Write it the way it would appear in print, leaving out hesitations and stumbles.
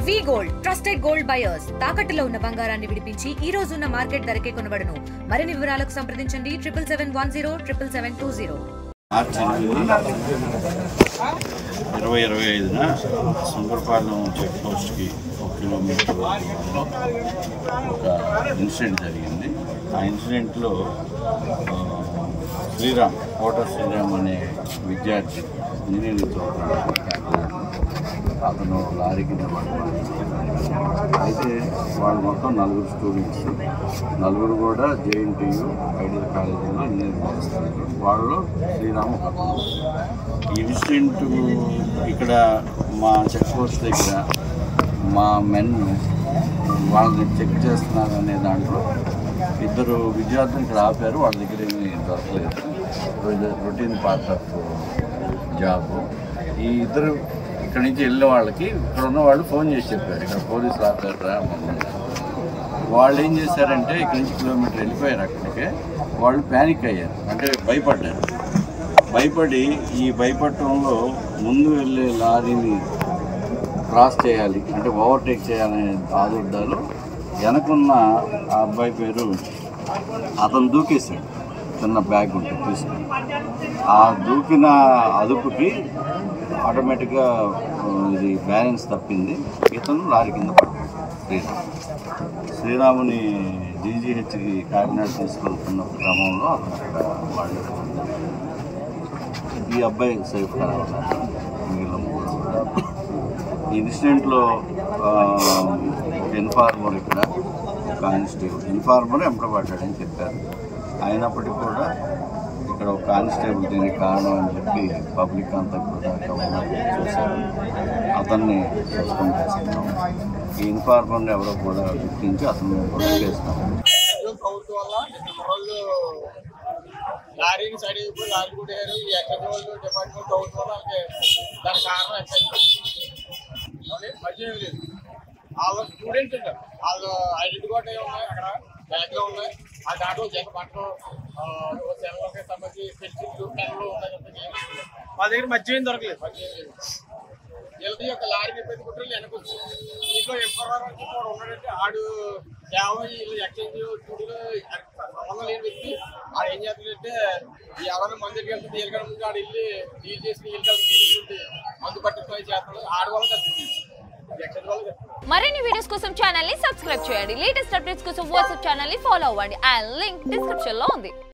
వి gold trusted gold buyers తాకట్టులో ఉన్న బంగారాన్ని విడిపించి ఈ రోజు ఉన్న మార్కెట్ ధరకే కొనబడును. మరిన్ని వివరాలకు సంప్రదించండి 77107720. మార్చి 2025న సుందరపాలెం చెక్ పోస్ట్కి 1 కిలోమీటర్ ఒక ఇన్సిడెంట్ జరిగింది. ఆ ఇన్సిడెంట్లో కోట శ్రీరామ్ అనే విద్యార్థి ఇంజనీరింగ్ చదువుతున్నాడు. అతను లారీ కింద పడుతున్నాడు. అయితే వాళ్ళు మొత్తం 4 స్టూడెంట్స్, 4 కూడా JNTU ఐడియల్ కాలేజీలో ఇంజనీరింగ్ చేస్తున్నారు. వాళ్ళు శ్రీరామ్ ఒకరు. ఈ ఇన్సిడెంట్ ఇక్కడ మా చెక్ పోస్ట్ దగ్గర మా మెన్ వాళ్ళని చెక్ చేస్తున్నారు అనే దాంట్లో 2 విద్యార్థులు ఇక్కడ ఆపారు. వాళ్ళ దగ్గర ఏమీ దొరకలేదు. Routine part of job. ఈ 2 ఇక్కడ నుంచి వెళ్ళిన వాళ్ళకి ఇక్కడ ఉన్న వాళ్ళు ఫోన్ చేసి చెప్పారు, ఇక్కడ పోలీసులు ఆపారా. వాళ్ళు ఏం చేశారంటే ఇక్కడ నుంచి కిలోమీటర్ వెళ్ళిపోయారు. అక్కడికే వాళ్ళు ప్యానిక్ అయ్యారు, అంటే భయపడ్డారు. భయపడి ఈ భయపడటంలో ముందు వెళ్ళే లారీని క్రాస్ చేయాలి, అంటే ఓవర్టేక్ చేయాలనే ఆదుర్దాలు వెనకున్న ఆ అబ్బాయి పేరు అతను దూకేశాడు. చిన్న బ్యాగ్ ఉంటుంది తీసుకుని ఆ దూకిన అదుపుకి ఆటోమేటిక్గా ఇది బ్యాలెన్స్ తప్పింది. ఇతను లారీ కింద పడ్డాడు. శ్రీరాముని జీజీహెచ్కి కాకినాడ తీసుకెళ్తున్న క్రమంలో అతను అక్కడ వాళ్ళు ఈ అబ్బాయి సేఫ్ కావాలి. మిగిలిన 3 ఈ ఇన్సిడెంట్లో ఒక ఇన్ఫార్మర్, ఇక్కడ కానిస్టేబుల్ ఇన్ఫార్మర్ ఎంపడబడ్డాడని చెప్పారు. అయినప్పటికీ కూడా ఇక్కడ ఒక కానిస్టేబుల్ దీనికి కారణం అని చెప్పి పబ్లిక్ అంతా కూడా చూశారు. అతన్ని సస్పెండ్ చేస్తున్నాం. ఈ ఇన్ఫార్మర్ని ఎవరో కూడా గుర్తించి అతన్ని కూడా చేస్తున్నాం. లారీని సైడ్ అయిపోయి లారీ కొట్టారు. ఈ ఎక్స్ట్రా డిపార్ట్మెంట్ అవుట్ వల్ల దాని కారణం మధ్య లేదు. వాళ్ళ స్టూడెంట్స్ ఉంటారు, వాళ్ళు ఐడెంటిటీ కార్డు ఉన్నాయి, అక్కడ బ్యాగ్లో ఉన్నాయి. ఆ దాంట్లో జగ బట్టలు సెలవులకి సంబంధించి పెన్సిల్లు పెన్నులు ఉన్నాయి. వాళ్ళ దగ్గర మధ్య ఏం దొరకలేదు. వీళ్ళది యొక్క లారీ పెద్ద కుట్రలు వెనకొచ్చు. ఇంట్లో ఎంపవర్ కూడా ఉన్నాడంటే ఆడు కేవలం వీళ్ళు ఎక్స్చేంజ్ డ్యూటీలో సంబంధం లేని వ్యక్తి. ఆడు ఏం చేస్తాడంటే ఎవరైనా మందు దగ్గరికి వెళ్తుంది, వీళ్ళకడ ముందు ఆడు వెళ్ళి డీల్ చేసి వీళ్ళకి తీసుకుంటే మందు పట్టించుకొని చేస్తాడు. ఆడు వల్ల కలుగుతుంది. మరిన్ని వీడియోస్ కోసం ఛానల్ ని సబ్స్క్రైబ్ చేయండి. లేటెస్ట్ అప్డేట్స్ కోసం వాట్సాప్ ఛానల్ ని ఫాలో అవ్వండి. ఆ లింక్ డిస్క్రిప్షన్ లో ఉంది.